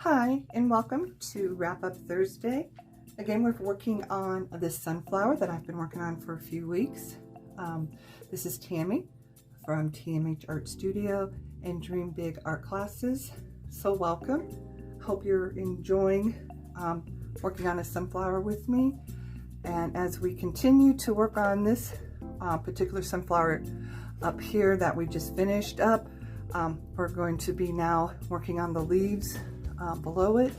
Hi, and welcome to Wrap Up Thursday. Again, we're working on this sunflower that I've been working on for a few weeks. This is Tammy from TMH Art Studio and Dream Big Art Classes. So welcome. Hope you're enjoying working on a sunflower with me. And as we continue to work on this particular sunflower up here that we just finished up, we're going to be now working on the leaves below it.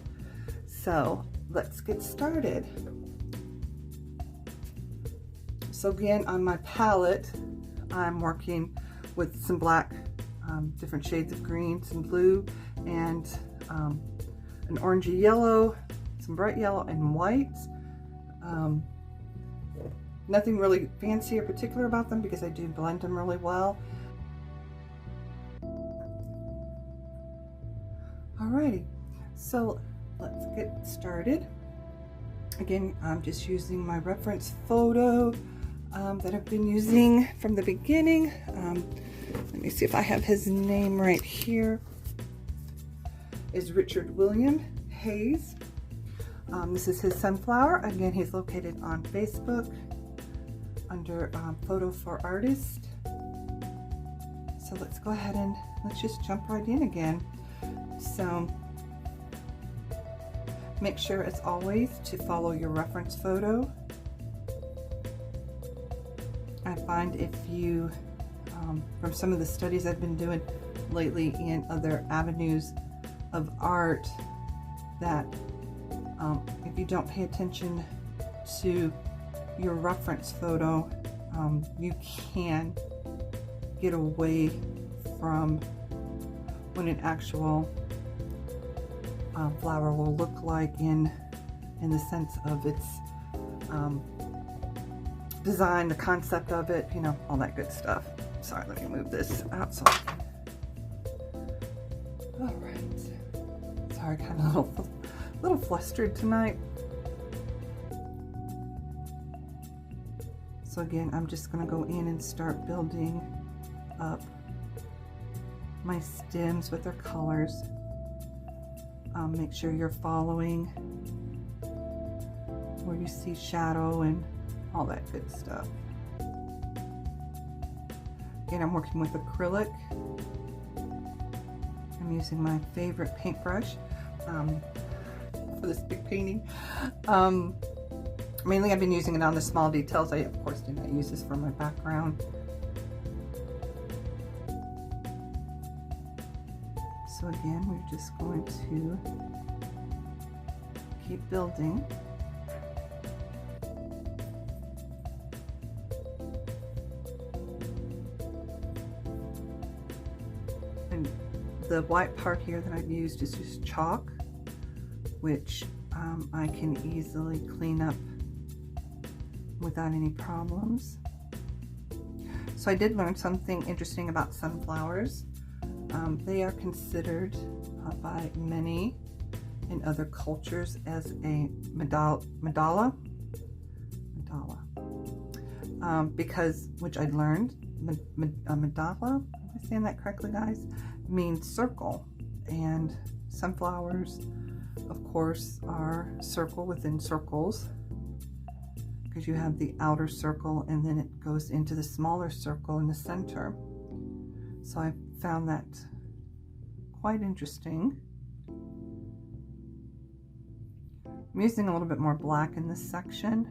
So let's get started. So again, on my palette, I'm working with some black, different shades of green, some blue, and an orangey yellow, some bright yellow, and white. Nothing really fancy or particular about them because I do blend them really well. Alrighty, so let's get started. Again, I'm just using my reference photo that I've been using from the beginning. Let me see if I have his name right here. Is Richard William Hayes. This is his sunflower. Again, he's located on Facebook under Photo for Artists. So let's go ahead and let's just jump right in again. So make sure, as always, to follow your reference photo. I find if you, from some of the studies I've been doing lately in other avenues of art, that if you don't pay attention to your reference photo, you can get away from what an actual flower will look like in the sense of its design, the concept of it, you know, all that good stuff. Sorry, let me move this out so I can. All right. Sorry, kind of a little flustered tonight. So again, I'm just going to go in and start building up my stems with their colors. Make sure you're following where you see shadow and all that good stuff. Again, I'm working with acrylic. I'm using my favorite paintbrush for this big painting. Mainly I've been using it on the small details. I, of course, did not use this for my background. So again, we're just going to keep building. And the white part here that I've used is just chalk, which I can easily clean up without any problems. So I did learn something interesting about sunflowers. They are considered by many in other cultures as a mandala, because, which I learned, mandala, am I saying that correctly, guys, means circle. And sunflowers, of course, are circle within circles, because you have the outer circle and then it goes into the smaller circle in the center. So I found that quite interesting. I'm using a little bit more black in this section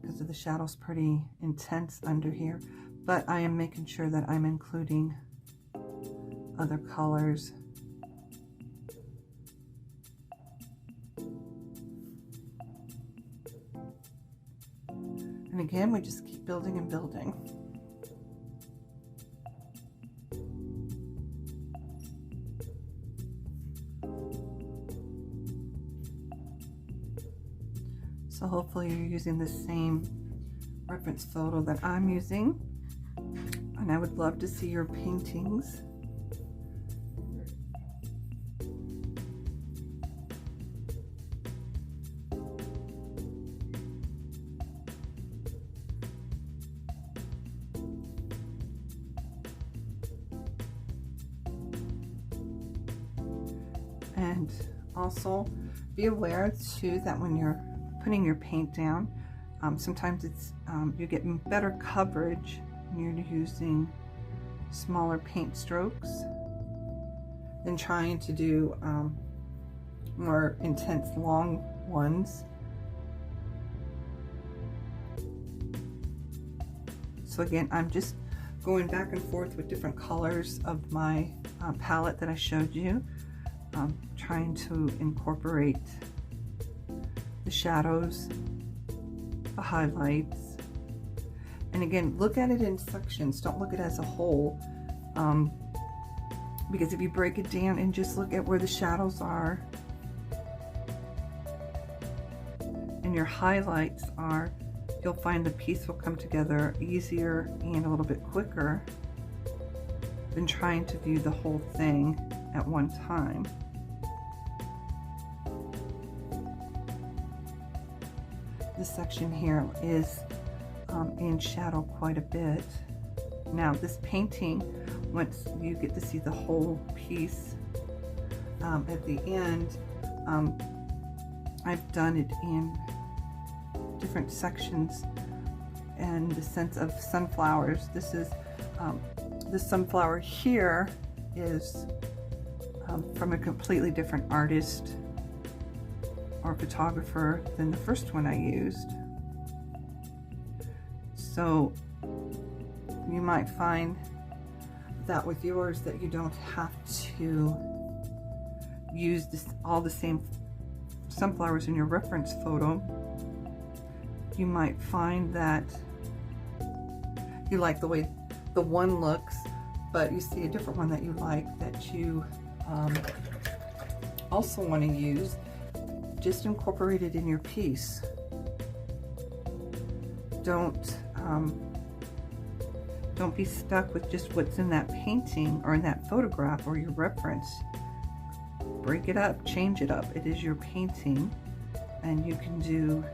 because of the shadow's pretty intense under here, but I am making sure that I'm including other colors. And again, we just keep building and building. So hopefully you're using the same reference photo that I'm using. And I would love to see your paintings. And also be aware too that when you're putting your paint down, sometimes it's you get better coverage when you're using smaller paint strokes than trying to do more intense long ones. So again, I'm just going back and forth with different colors of my palette that I showed you, trying to incorporate the shadows, the highlights, and again, look at it in sections. Don't look at it as a whole, because if you break it down and just look at where the shadows are and your highlights are, you'll find the piece will come together easier and a little bit quicker than trying to view the whole thing at one time. This section here is in shadow quite a bit. Now this painting, once you get to see the whole piece at the end, I've done it in different sections in the sense of sunflowers. This is the sunflower here is from a completely different artist or photographer than the first one I used. So you might find that with yours that you don't have to use all the same sunflowers in your reference photo. You might find that you like the way the one looks, but you see a different one that you like that you also want to use. Just incorporate it in your piece. Don't be stuck with just what's in that painting or in that photograph or your reference. Break it up, change it up. It is your painting, and you can do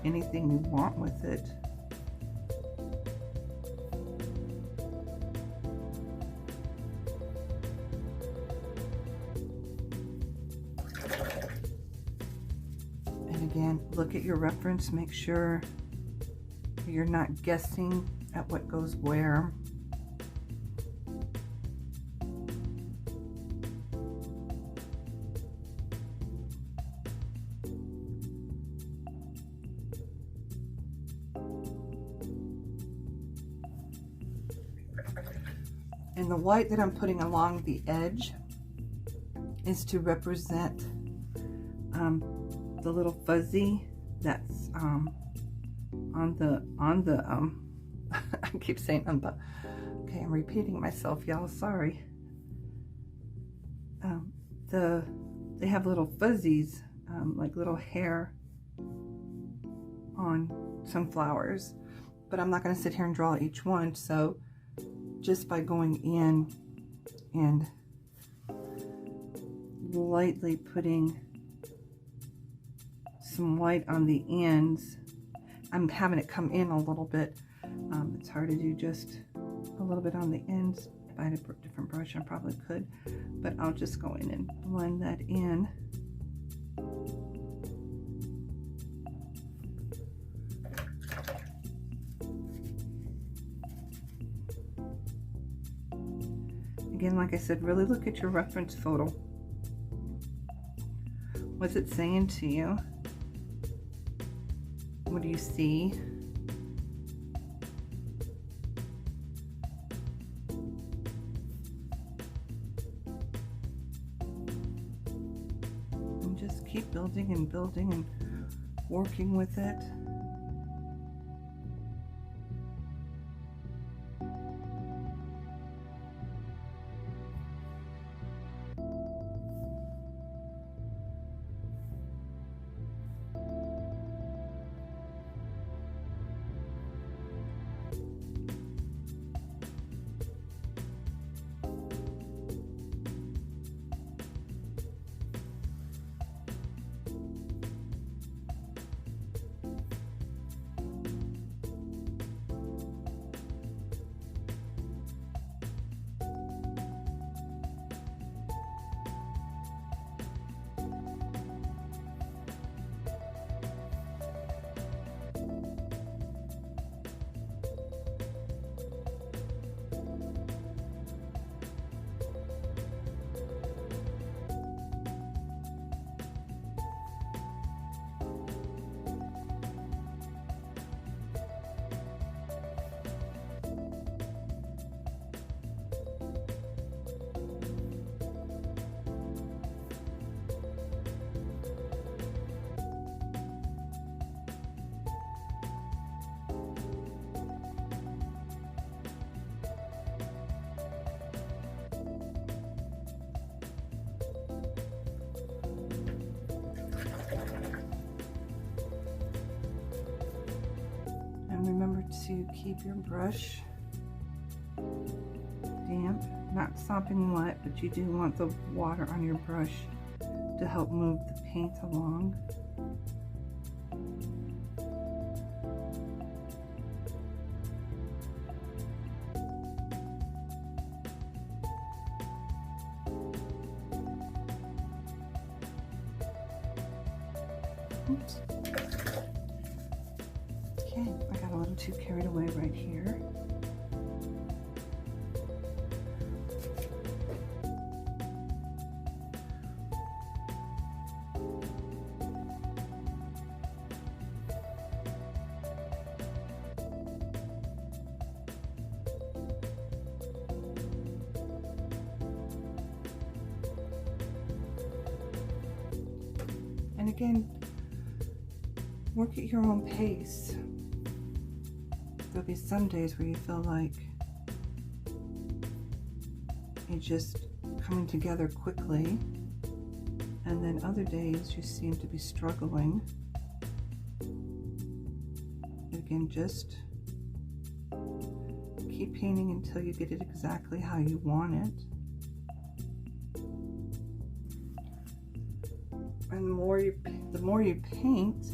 anything you want with it. And again, look at your reference, make sure you're not guessing at what goes where. And the white that I'm putting along the edge is to represent the little fuzzy that's on the I keep saying okay, I'm repeating myself, y'all, sorry. They have little fuzzies, like little hair on sunflowers, but I'm not going to sit here and draw each one. So just by going in and lightly putting some white on the ends, I'm having it come in a little bit. It's hard to do just a little bit on the ends. If I had a different brush, I probably could, but I'll just go in and blend that in. Again, like I said, really look at your reference photo. What's it saying to you? What do you see? And just keep building and building and working with it. to keep your brush damp, not sopping wet, but you do want the water on your brush to help move the paint along. Oops. Okay, I got a little too carried away right here. And again, work at your own pace. There'll be some days where you feel like it's just coming together quickly, and then other days you seem to be struggling. Again, just keep painting until you get it exactly how you want it. And the more you paint,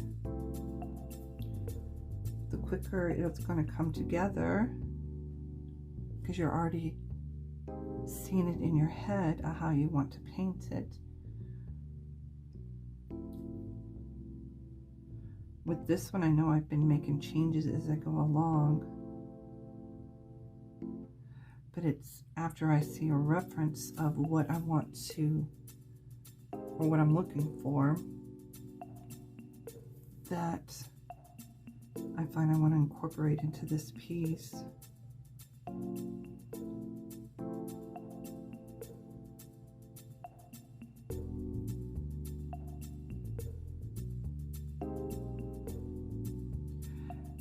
the quicker it's going to come together, because you're already seeing it in your head how you want to paint it. With this one, I know I've been making changes as I go along, but it's after I see a reference of what I want to, or what I'm looking for, that I find I want to incorporate into this piece.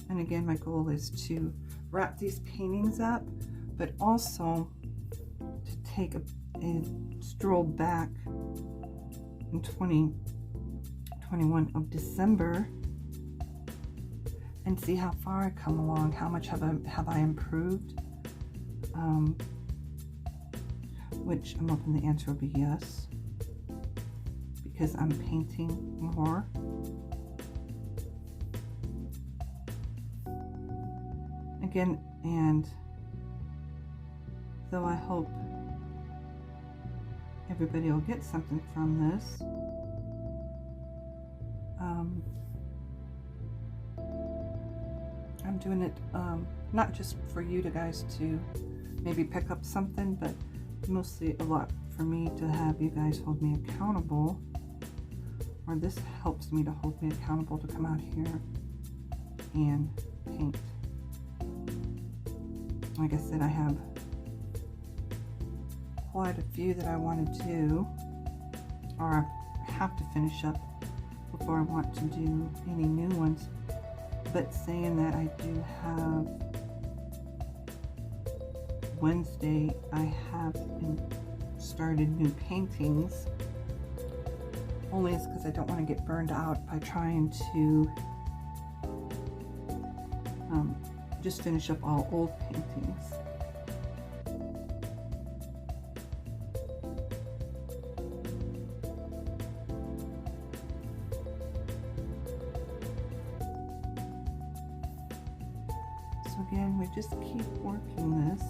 And again, my goal is to wrap these paintings up, but also to take a stroll back in 2021 of December and see how far I come along, how much have I improved, which I'm hoping the answer will be yes, because I'm painting more. Again, and though I hope everybody will get something from this, I'm doing it not just for you guys to maybe pick up something, but mostly a lot for me to have you guys hold me accountable, or this helps me to hold me accountable to come out here and paint. Like I said, I have quite a few that I want to do, or I have to finish up before I want to do any new ones. But saying that, I do have Wednesday, I have started new paintings. Only it's because I don't want to get burned out by trying to just finish up all old paintings. So again, we just keep working this.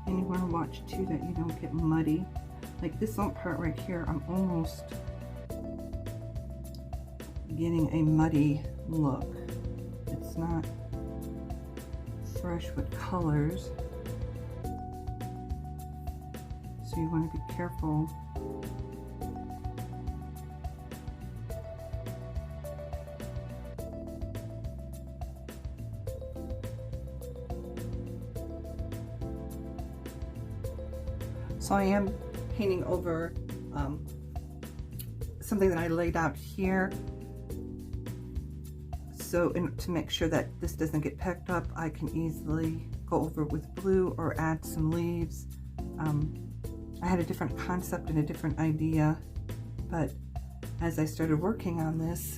And you want to watch too that you don't get muddy. Like this part right here, I'm almost getting a muddy look. It's not fresh with colors. So you want to be careful So I am painting over something that I laid out here. So to make sure that this doesn't get pecked up, I can easily go over it with blue or add some leaves. I had a different concept and a different idea, but as I started working on this,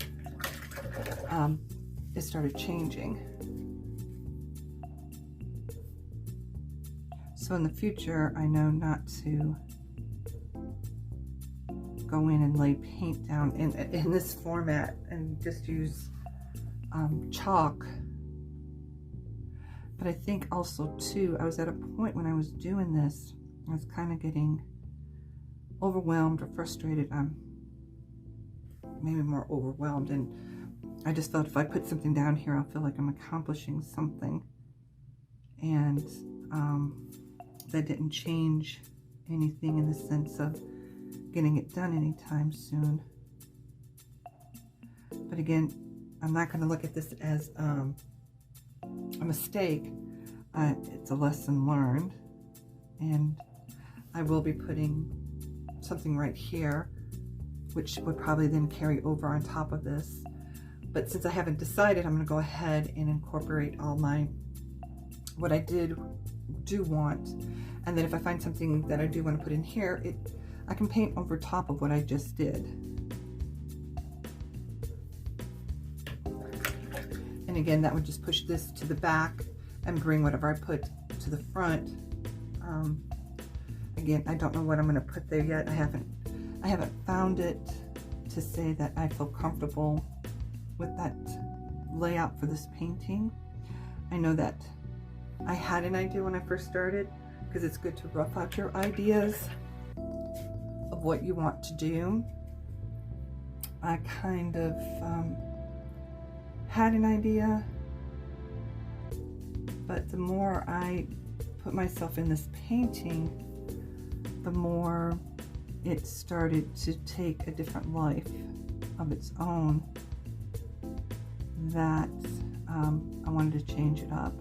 it started changing. So in the future, I know not to go in and lay paint down in this format and just use chalk. But I think also too, I was at a point when I was doing this, I was kind of getting overwhelmed or frustrated. Maybe more overwhelmed, and I just thought if I put something down here, I'll feel like I'm accomplishing something. And that didn't change anything in the sense of getting it done anytime soon. But again, I'm not going to look at this as a mistake. It's a lesson learned, and I will be putting something right here, which would probably then carry over on top of this. But since I haven't decided, I'm going to go ahead and incorporate all what I do want, and then if I find something that I do want to put in here, I can paint over top of what I just did. And again, that would just push this to the back and bring whatever I put to the front. Again, I don't know what I'm going to put there yet. I haven't found it to say that I feel comfortable with that layout for this painting. I know that I had an idea when I first started, because it's good to rough out your ideas of what you want to do. I kind of had an idea, but the more I put myself in this painting, the more it started to take a different life of its own, that I wanted to change it up.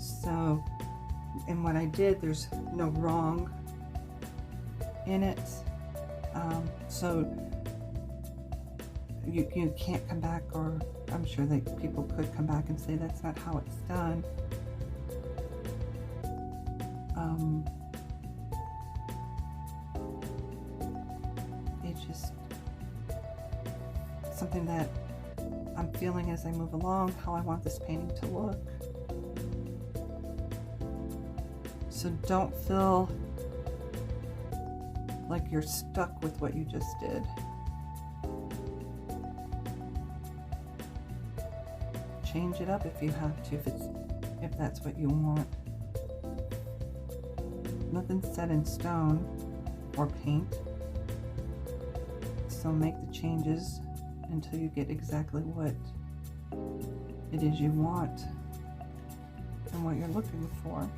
So, and what I did, there's no wrong in it. So you can't come back, or I'm sure that people could come back and say that's not how it's done. It's just something that I'm feeling as I move along, how I want this painting to look. So don't feel like you're stuck with what you just did. Change it up if you have to, if that's what you want. Nothing's set in stone or paint, so make the changes until you get exactly what it is you want and what you're looking for.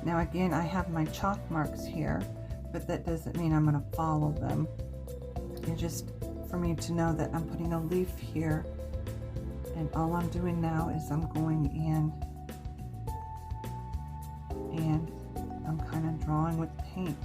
Now again, I have my chalk marks here, but that doesn't mean I'm going to follow them. It's just for me to know that I'm putting a leaf here, and all I'm doing now is I'm going in and I'm kind of drawing with paint.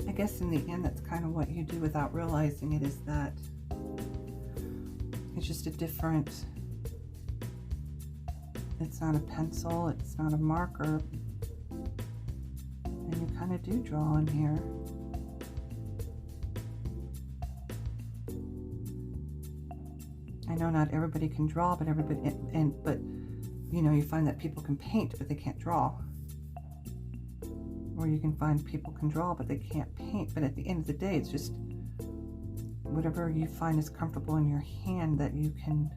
I guess in the end, that's kind of what you do without realizing it, is that it's just a different, it's not a pencil, it's not a marker, and you kind of do draw in here. I know not everybody can draw, but but you know, you find that people can paint, but they can't draw. Or you can find people can draw, but they can't paint. But at the end of the day, it's just whatever you find is comfortable in your hand that you can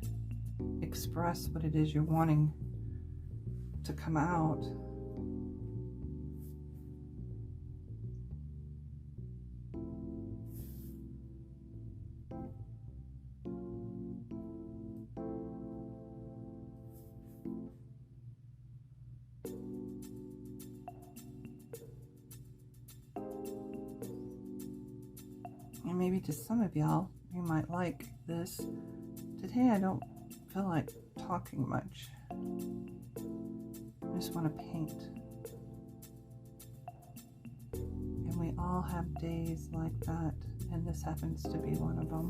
express what it is you're wanting to come out. And maybe to some of y'all, you might like this. Today I don't feel like talking much. I just want to paint. And we all have days like that, and this happens to be one of them.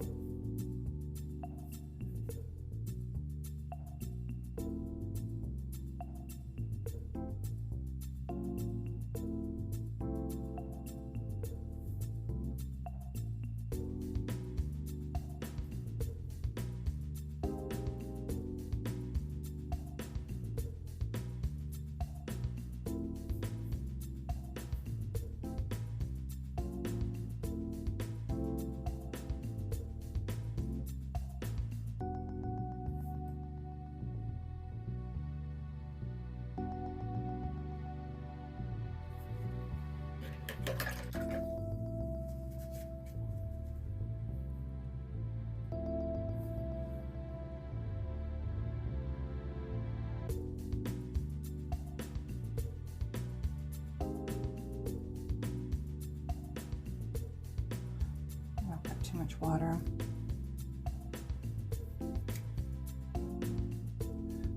Too much water.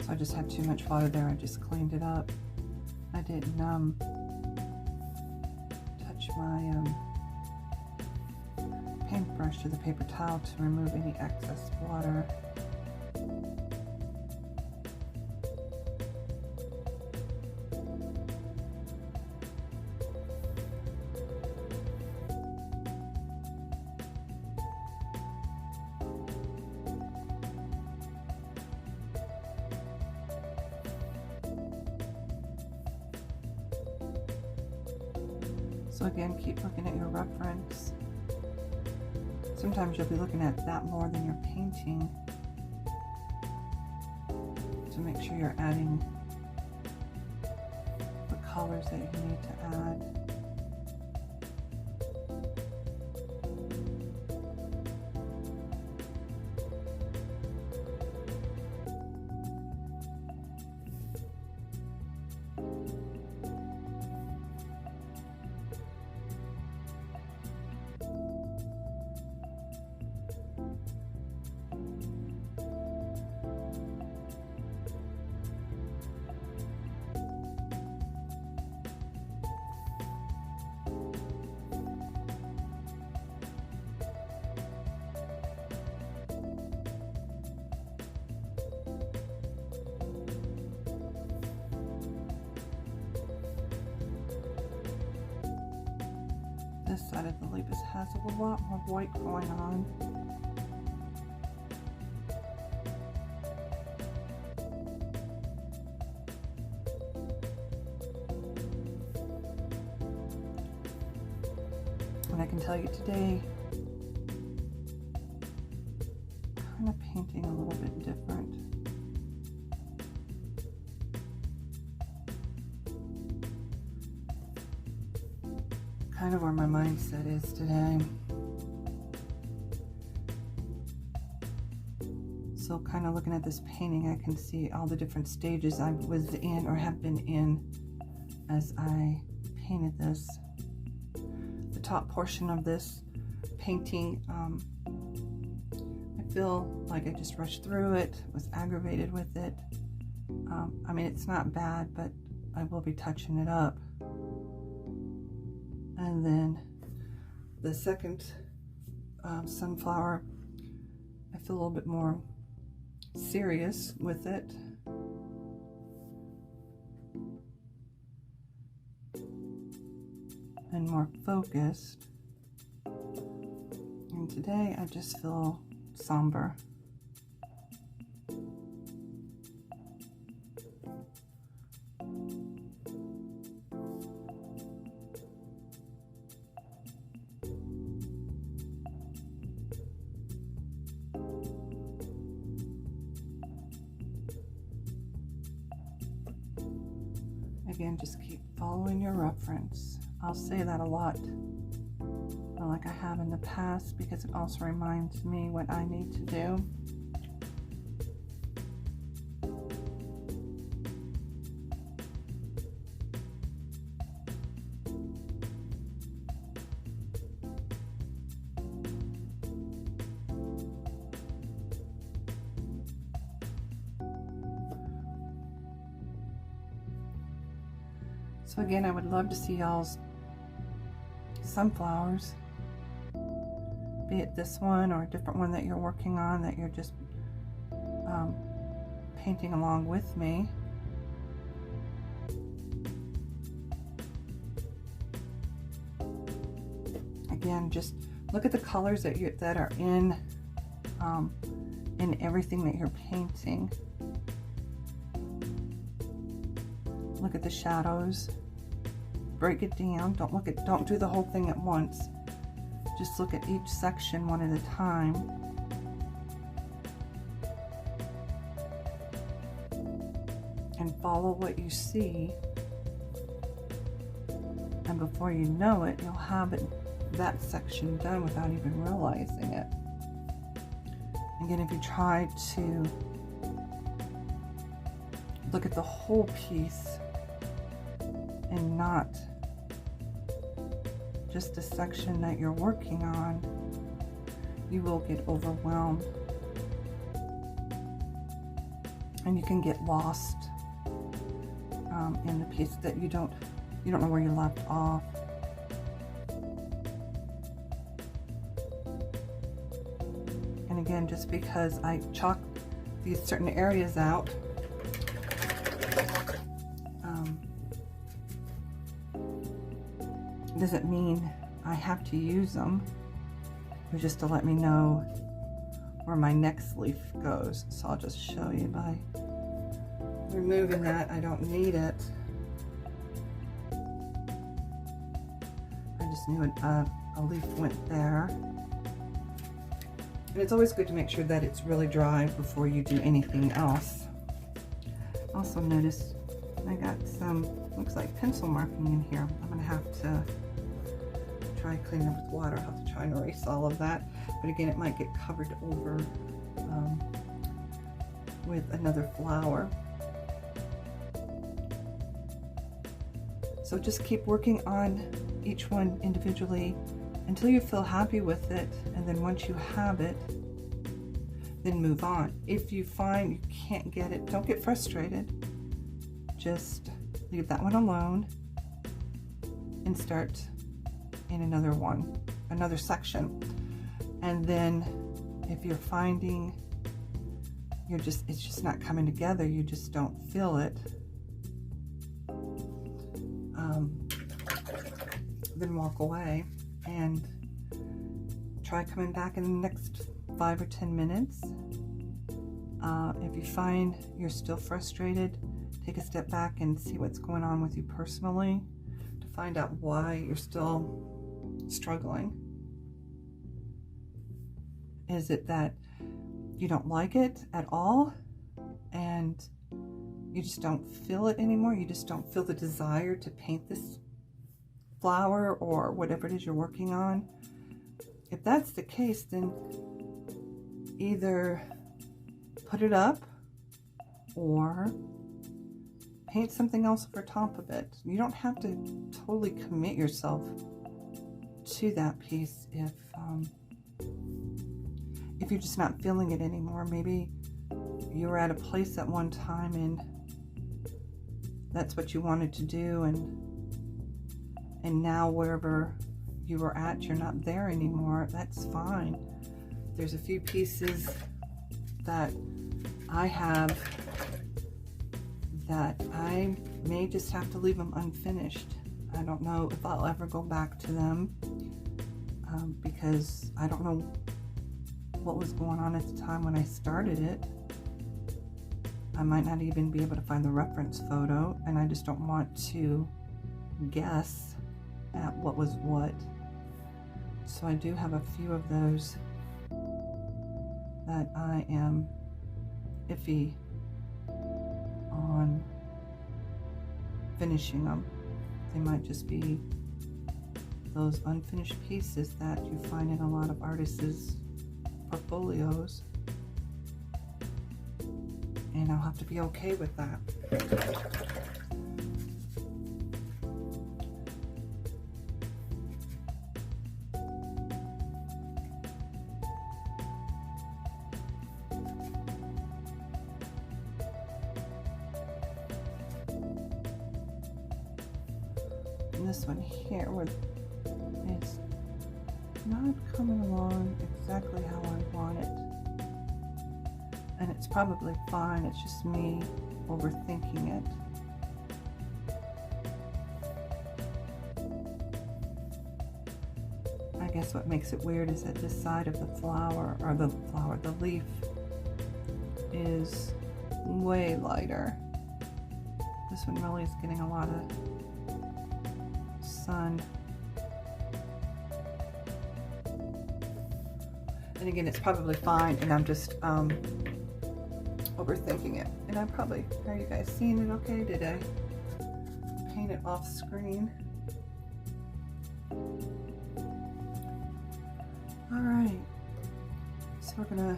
So I just had too much water there. I just cleaned it up. I didn't touch my paintbrush to the paper towel to remove any excess water. So again, keep looking at your reference. Sometimes you'll be looking at that more than you're painting, to make sure you're adding the colors that you need to add. This side of the leaf has a lot more white going on. And I can tell you today, kind of painting a little bit different. Kind of where my mindset is today. So kind of looking at this painting, I can see all the different stages I was in or have been in as I painted this. The top portion of this painting, I feel like I just rushed through it, was aggravated with it. I mean, it's not bad, but I will be touching it up. And then the second sunflower, I feel a little bit more serious with it. And more focused. And today I just feel somber. Again, just keep following your reference. I'll say that a lot, like I have in the past, because it also reminds me what I need to do. So again, I would love to see y'all's sunflowers, be it this one or a different one that you're working on that you're just painting along with me. Again, just look at the colors that are in everything that you're painting. Look at the shadows. Break it down. Don't do the whole thing at once. Just look at each section one at a time. And follow what you see. And before you know it, you'll have that section done without even realizing it. Again, if you try to look at the whole piece and not just a section that you're working on, you will get overwhelmed. And you can get lost in the piece that you don't know where you left off. And again, just because I chalk these certain areas out, doesn't mean I have to use them. It's just to let me know where my next leaf goes. So I'll just show you by removing that. I don't need it. I just knew a leaf went there. And it's always good to make sure that it's really dry before you do anything else. Also notice I got some, looks like pencil marking in here. I'm gonna have to try cleaning it with water. I'll have to try and erase all of that. But again, it might get covered over with another flower. So just keep working on each one individually until you feel happy with it. And then once you have it, then move on. If you find you can't get it, don't get frustrated. Just leave that one alone and start in another section. And then if you're finding it's just not coming together, you just don't feel it, then walk away and try coming back in the next 5 or 10 minutes. If you find you're still frustrated, take a step back and see what's going on with you personally to find out why you're still struggling. Is it that you don't like it at all and you just don't feel it anymore? You just don't feel the desire to paint this flower or whatever it is you're working on? If that's the case, then either put it up or paint something else over top of it. You don't have to totally commit yourself to that piece if you're just not feeling it anymore. Maybe you were at a place at one time and that's what you wanted to do, and now wherever you were at, you're not there anymore. That's fine. There's a few pieces that I have that I may just have to leave them unfinished. I don't know if I'll ever go back to them because I don't know what was going on at the time when I started it. I might not even be able to find the reference photo, and I just don't want to guess at what was what. So I do have a few of those that I am iffy on finishing them. They might just be those unfinished pieces that you find in a lot of artists' portfolios, and I'll have to be okay with that. this one here where it's not coming along exactly how I want it. And it's probably fine, it's just me overthinking it. I guess what makes it weird is that this side of the flower, or the leaf, is way lighter. This one really is getting a lot of sun. And again, it's probably fine, and I'm just overthinking it. And I'm probably, are you guys seeing it okay? Did I paint it off screen? All right, so we're gonna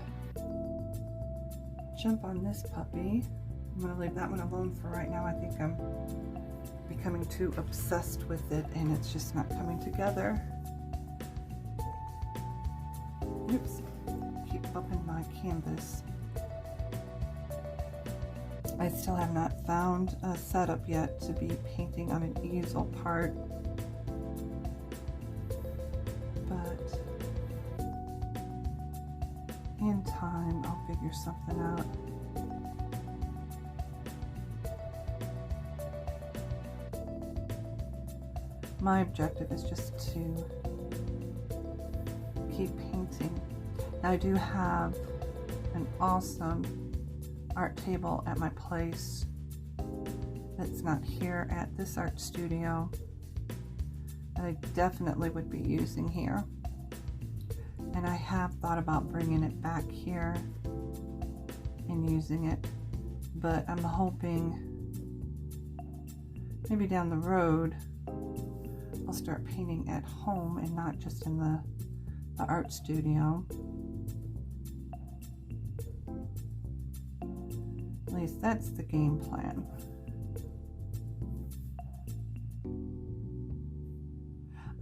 jump on this puppy. I'm gonna leave that one alone for right now. I think I'm becoming too obsessed with it and it's just not coming together. Oops, keep bumping my canvas. I still have not found a setup yet to be painting on an easel part, but in time I'll figure something out. My objective is just to keep painting. Now I do have an awesome art table at my place that's not here at this art studio that I definitely would be using here. And I have thought about bringing it back here and using it, but I'm hoping maybe down the road I'll start painting at home and not just in the art studio. At least that's the game plan.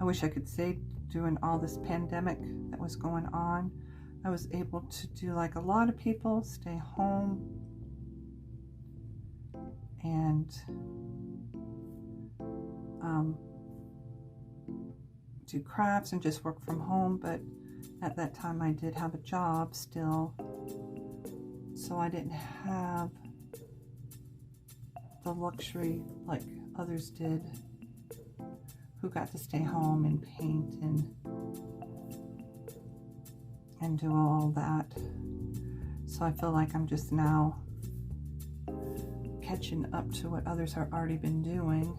I wish I could say during all this pandemic that was going on, I was able to do like a lot of people, stay home and do crafts and just work from home, but at that time I did have a job still, so I didn't have the luxury like others did who got to stay home and paint and do all that. So I feel like I'm just now catching up to what others have already been doing.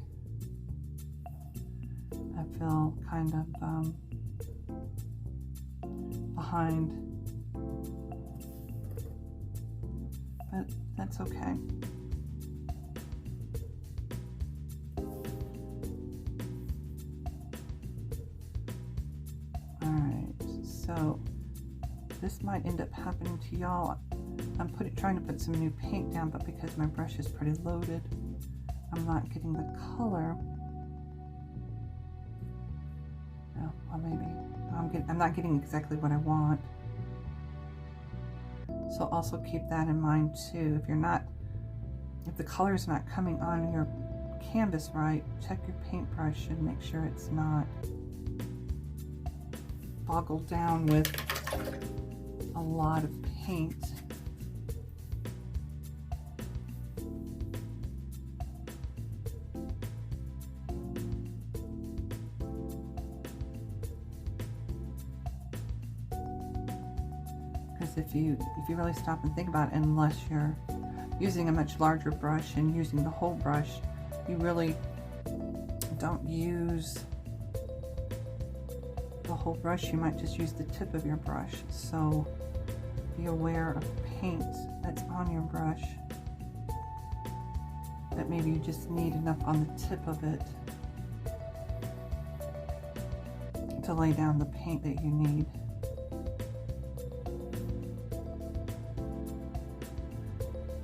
I feel kind of behind, but that's okay. Alright, so this might end up happening to y'all. I'm trying to put some new paint down, but because my brush is pretty loaded, I'm not getting the color. Oh, well, maybe. I'm not getting exactly what I want. So also keep that in mind too. If the color is not coming on your canvas right, check your paintbrush and make sure it's not boggled down with a lot of paint. Because if you really stop and think about it, unless you're using a much larger brush and using the whole brush, you really don't use the whole brush. You might just use the tip of your brush. So be aware of paint that's on your brush, that maybe you just need enough on the tip of it to lay down the paint that you need.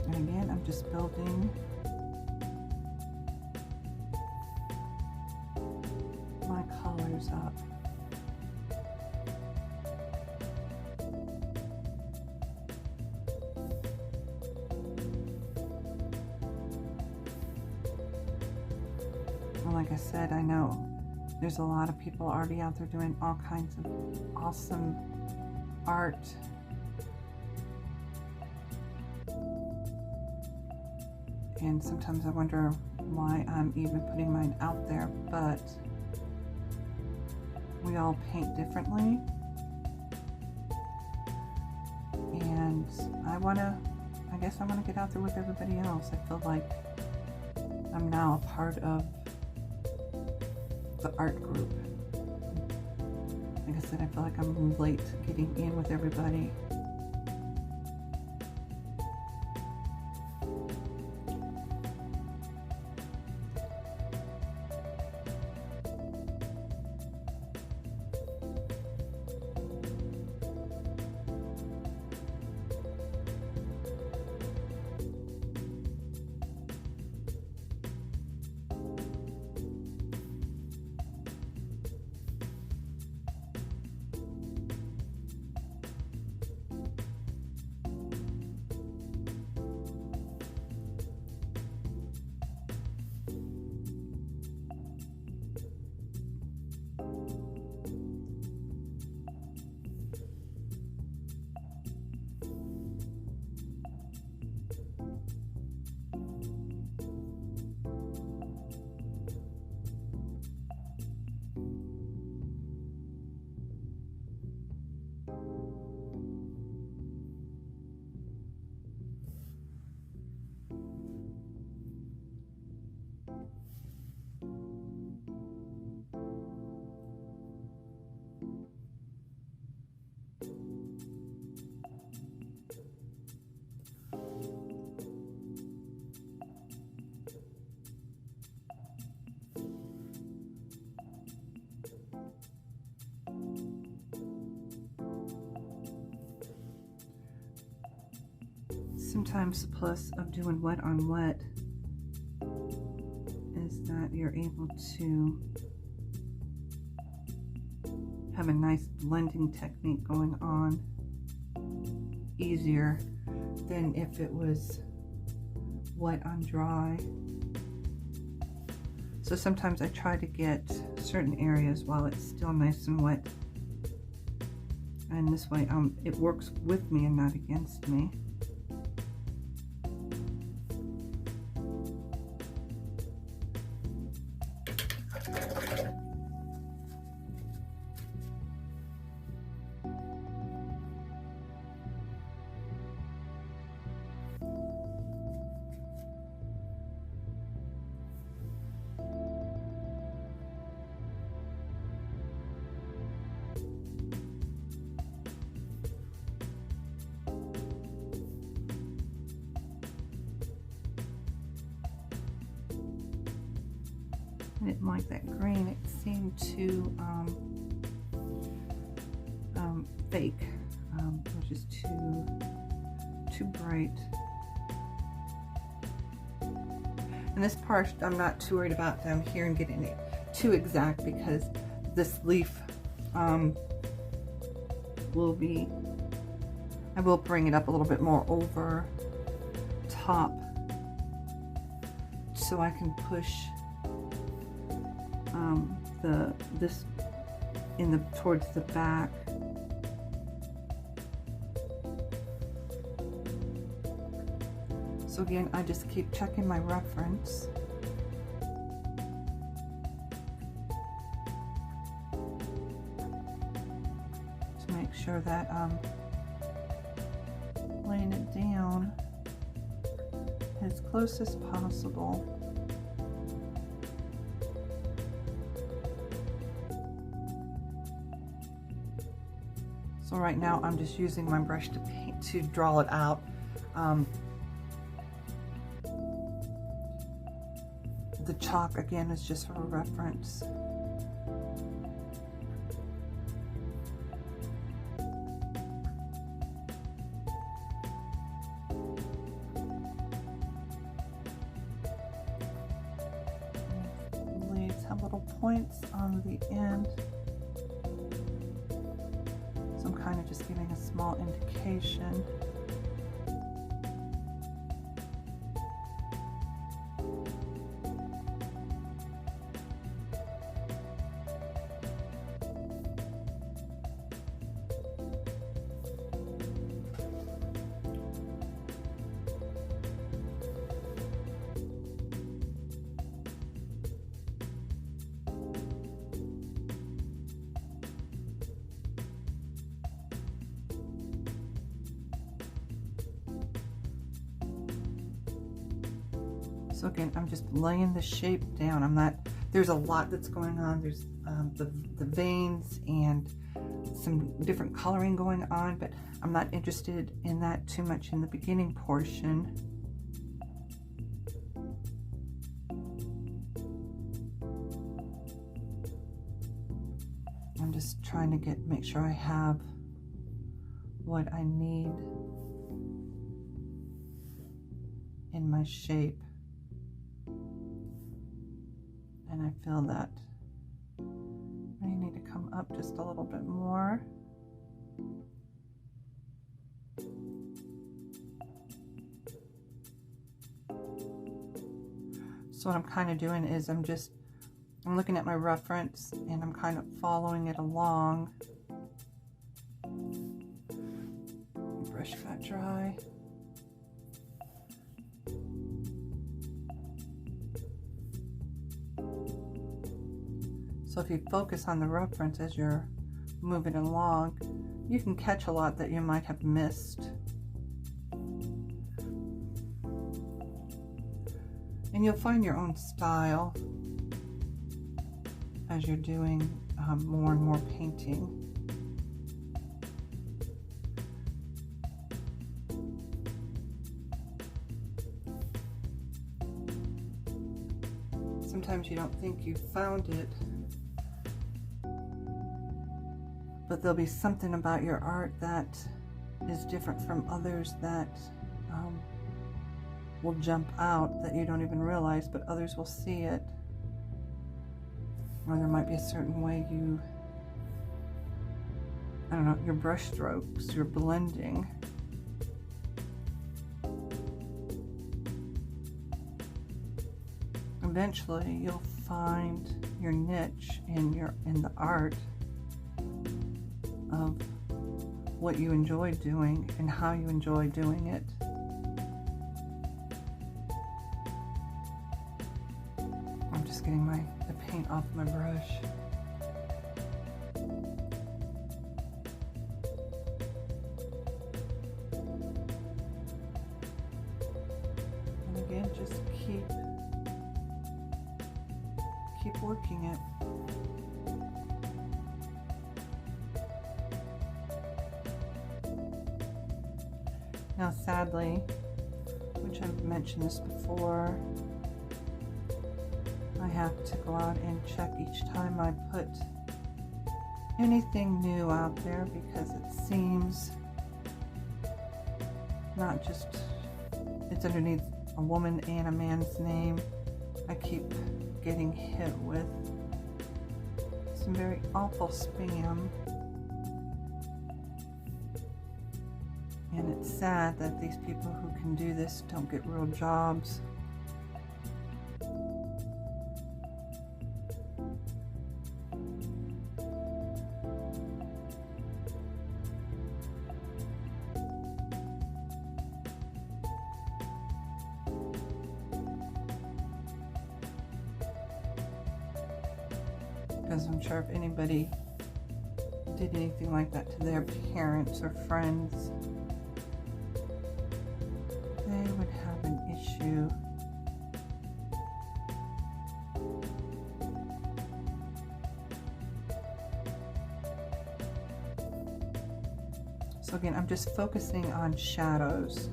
And again, I'm just building my colors up. like I said, I know there's a lot of people already out there doing all kinds of awesome art. And sometimes I wonder why I'm even putting mine out there, but we all paint differently. And I guess I want to get out there with everybody else. I feel like I'm now a part of the art group. Like I said, I feel like I'm late getting in with everybody. Sometimes the plus of doing wet on wet is that you're able to have a nice blending technique going on easier than if it was wet on dry. So sometimes I try to get certain areas while it's still nice and wet, and this way it works with me and not against me. I didn't like that green. It seemed too fake. It was just too bright. And this part, I'm not too worried about down here and getting it too exact, because this leaf I will bring it up a little bit more over top so I can push this towards the back. So again, I just keep checking my reference. To make sure that I'm laying it down as close as possible. So right now I'm just using my brush to paint, to draw it out. The chalk again is just for a reference. Leaves have little points on the end. So I'm kind of just giving a small indication. So again, I'm just laying the shape down. I'm not, there's a lot that's going on. There's the veins and some different coloring going on, but I'm not interested in that too much in the beginning portion. I'm just trying to make sure I have what I need in my shape. And I feel that I need to come up just a little bit more. So what I'm kind of doing is I'm looking at my reference and I'm kind of following it along. Brush got dry. So if you focus on the reference as you're moving along, you can catch a lot that you might have missed. And you'll find your own style as you're doing more and more painting. Sometimes you don't think you found it, but there'll be something about your art that is different from others that will jump out that you don't even realize, but others will see it. Or there might be a certain way you, I don't know, your brush strokes, your blending. Eventually you'll find your niche in the art of what you enjoy doing and how you enjoy doing it. I'm just getting the paint off my brush. And again, just keep working it. Now sadly, which I've mentioned this before, I have to go out and check each time I put anything new out there, because it seems not just, it's underneath a woman and a man's name. I keep getting hit with some very awful spam. And it's sad that these people who can do this don't get real jobs. Because I'm sure if anybody did anything like that to their parents or friends, they would have an issue. So again, I'm just focusing on shadows.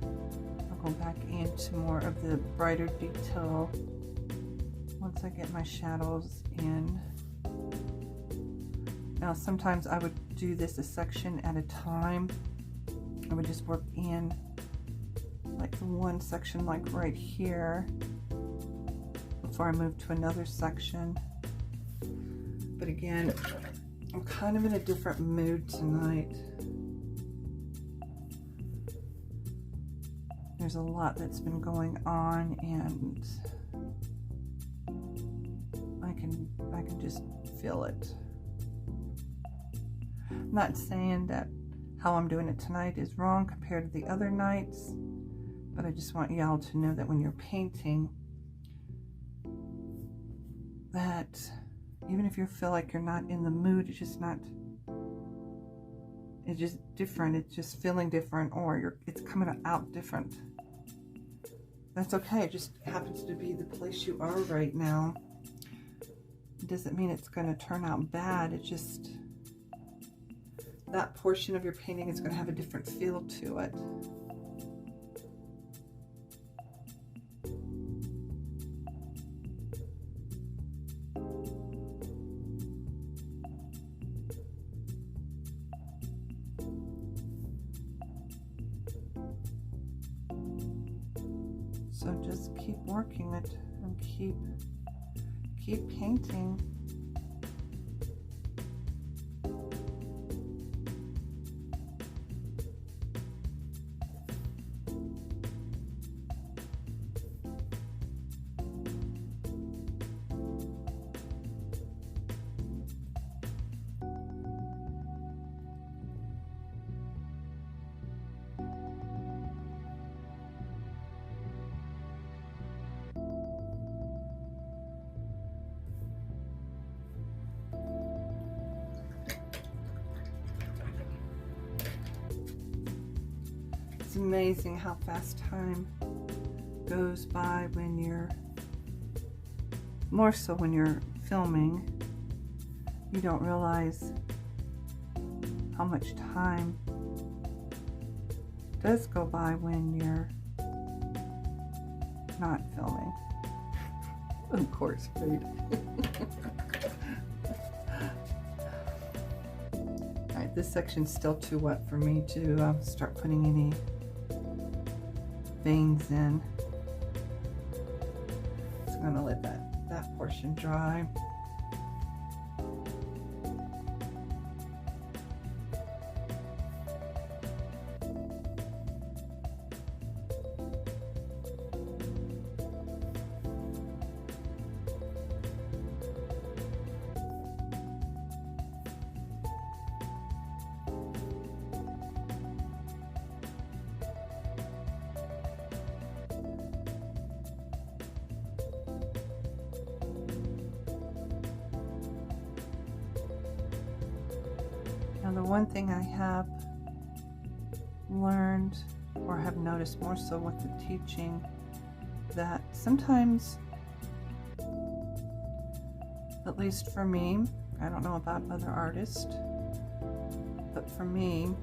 I'll go back into more of the brighter detail once I get my shadows in. Now sometimes I would do this a section at a time. I would just work in like the one section, like right here, before I move to another section. But again, I'm kind of in a different mood tonight. There's a lot that's been going on, and I can just feel it. I'm not saying that how I'm doing it tonight is wrong compared to the other nights, but I just want y'all to know that when you're painting, that even if you feel like you're not in the mood, it's just different. It's just feeling different, or it's coming out different. that's okay. It just happens to be the place you are right now. It doesn't mean it's going to turn out bad. It just, that portion of your painting is going to have a different feel to it. So just keep working it and keep painting. It's amazing how fast time goes by when you're, more so when you're filming. You don't realize how much time does go by when you're not filming. Of course, right? Alright, this section's still too wet for me to start putting any veins in. Just gonna let that portion dry. Now, the one thing I have learned or have noticed more so with the teaching, that sometimes, at least for me, I don't know about other artists, but for me,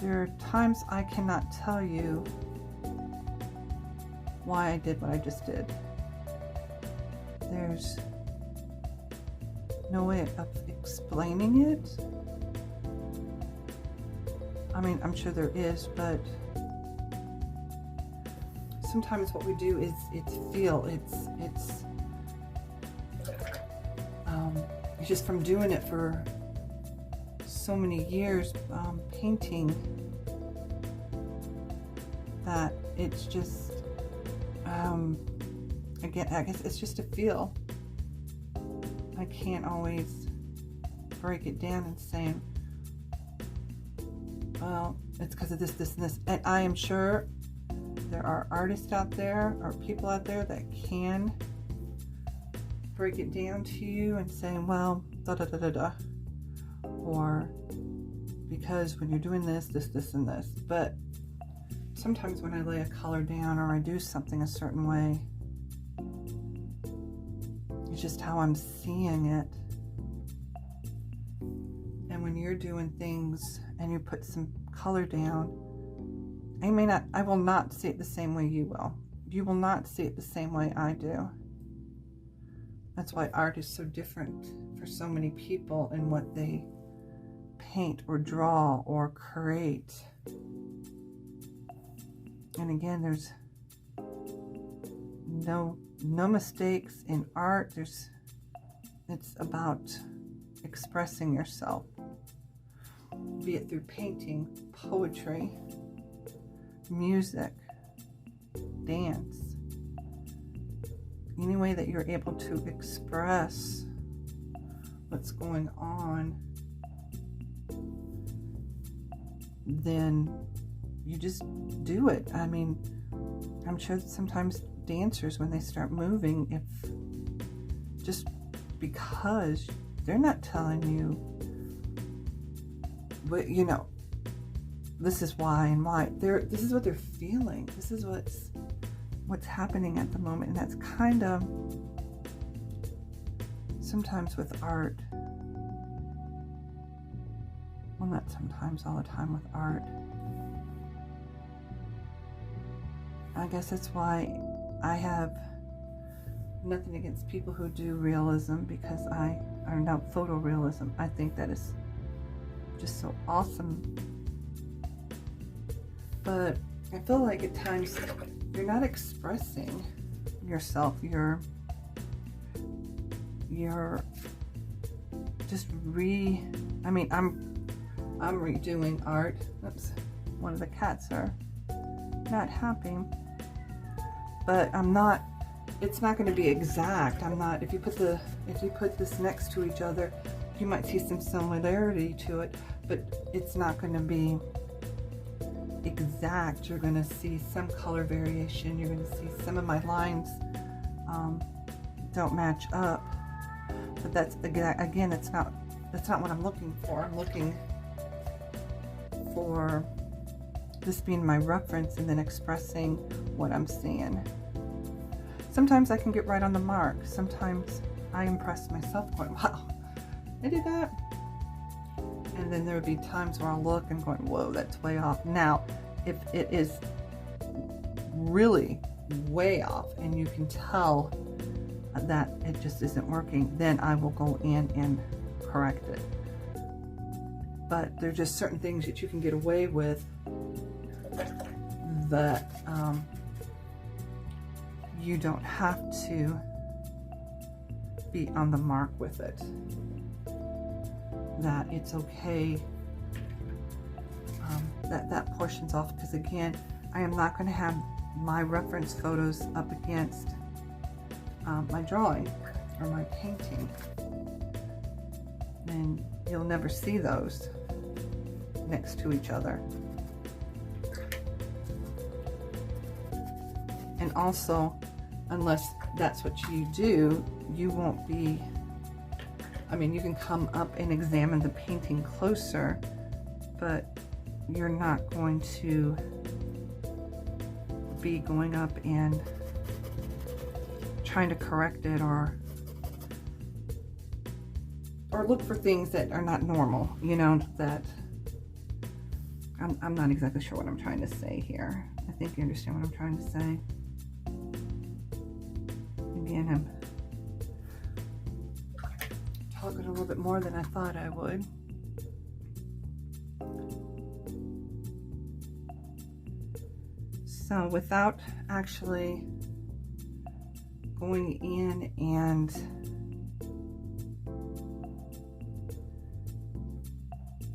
there are times I cannot tell you why I did what I just did. There's no way of explaining it. I mean, I'm sure there is, but sometimes what we do is it's just from doing it for so many years, painting, that it's just again, I guess it's just a feel. I can't always break it down and say, well, it's because of this, this, and this. And I am sure there are artists out there or people out there that can break it down to you and say, well, da da da da da, or because when you're doing this, this, this, and this. But sometimes when I lay a color down or I do something a certain way, it's just how I'm seeing it. And when you're doing things and you put some color down, I will not see it the same way you will. You will not see it the same way I do. That's why art is so different for so many people in what they paint or draw or create. And again, there's no mistakes in art. It's about expressing yourself, be it through painting, poetry, music, dance, any way that you're able to express what's going on, then you just do it. I mean, I'm sure that sometimes dancers, when they start moving, if just because they're not telling you, but you know, this is why and why. This is what they're feeling. This is what's happening at the moment. And that's kind of, sometimes with art, well, not sometimes, all the time with art. I guess that's why I have nothing against people who do realism, because or no, photorealism. I think that is just so awesome. But I feel like at times you're not expressing yourself. You're just I mean, I'm redoing art. Oops, one of the cats are not happy. But I'm not, it's not going to be exact. I'm not, if you put this next to each other, you might see some similarity to it, but it's not going to be exact. You're going to see some color variation. You're going to see some of my lines don't match up. But that's, again, that's not what I'm looking for. I'm looking for this being my reference and then expressing what I'm seeing. Sometimes I can get right on the mark. Sometimes I impress myself going, wow, I did that. And then there would be times where I'll look and going, whoa, that's way off. Now, if it is really way off and you can tell that it just isn't working, then I will go in and correct it. But there's just certain things that you can get away with that you don't have to be on the mark with it. That it's okay that portion's off, because again, I am not going to have my reference photos up against my drawing or my painting, and you'll never see those next to each other. And also, unless that's what you do, you won't be, I mean, you can come up and examine the painting closer, but you're not going to be going up and trying to correct it or look for things that are not normal, you know, that I'm not exactly sure what I'm trying to say here. I think you understand what I'm trying to say. Again, I'm talking a little bit more than I thought I would. So without actually going in and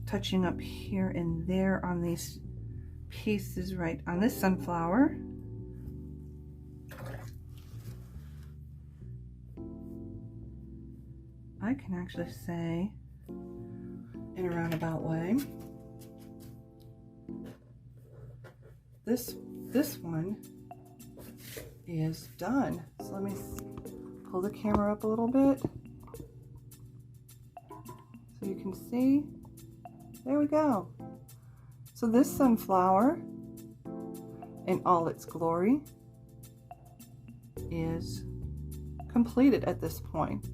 touching up here and there on these pieces, right on this sunflower, I can actually say in a roundabout way, this one is done. So let me pull the camera up a little bit so you can see. There we go. So this sunflower in all its glory is completed at this point.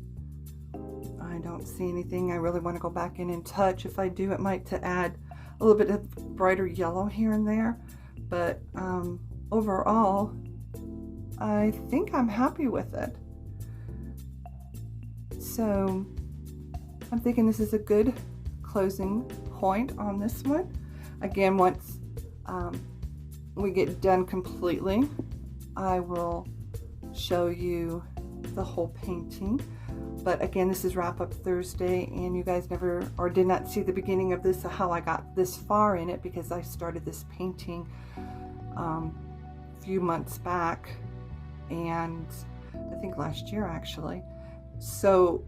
I don't see anything I really want to go back in and touch. If I do, it might to add a little bit of brighter yellow here and there. But overall, I think I'm happy with it. So I'm thinking this is a good closing point on this one. Again, once we get done completely, I will show you the whole painting. But again, this is Wrap Up Thursday, and you guys never or did not see the beginning of this, how I got this far in it, because I started this painting a few months back, and I think last year actually. So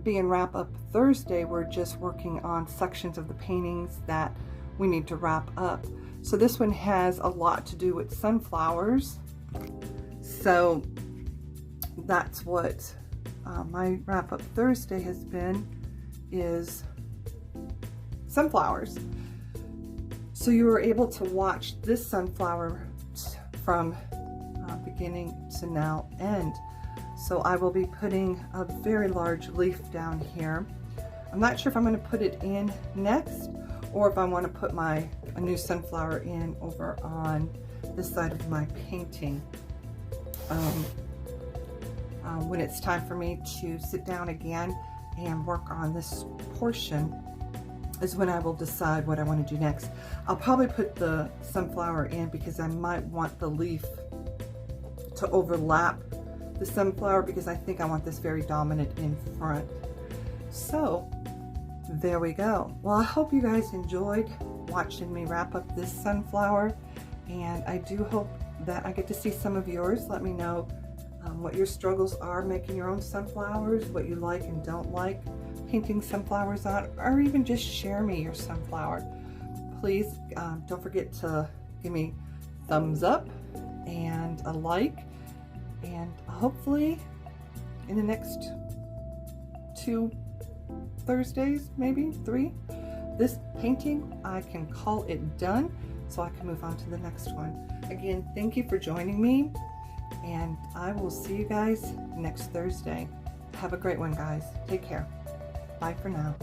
being Wrap Up Thursday, we're just working on sections of the paintings that we need to wrap up. So this one has a lot to do with sunflowers. So that's what my Wrap Up Thursday has been, is sunflowers. So you were able to watch this sunflower from beginning to now end. So I will be putting a very large leaf down here. I'm not sure if I'm going to put it in next or if I want to put a new sunflower in over on this side of my painting. When it's time for me to sit down again and work on this portion is when I will decide what I want to do next. I'll probably put the sunflower in because I might want the leaf to overlap the sunflower because I think I want this very dominant in front. So there we go. Well, I hope you guys enjoyed watching me wrap up this sunflower, and I do hope that I get to see some of yours. Let me know what your struggles are making your own sunflowers, what you like and don't like painting sunflowers on, or even just share me your sunflower. Please don't forget to give me thumbs up and a like, and hopefully in the next 2 Thursdays, maybe 3, this painting I can call it done so I can move on to the next one. Again, thank you for joining me, and I will see you guys next Thursday. Have a great one, guys. Take care. Bye for now.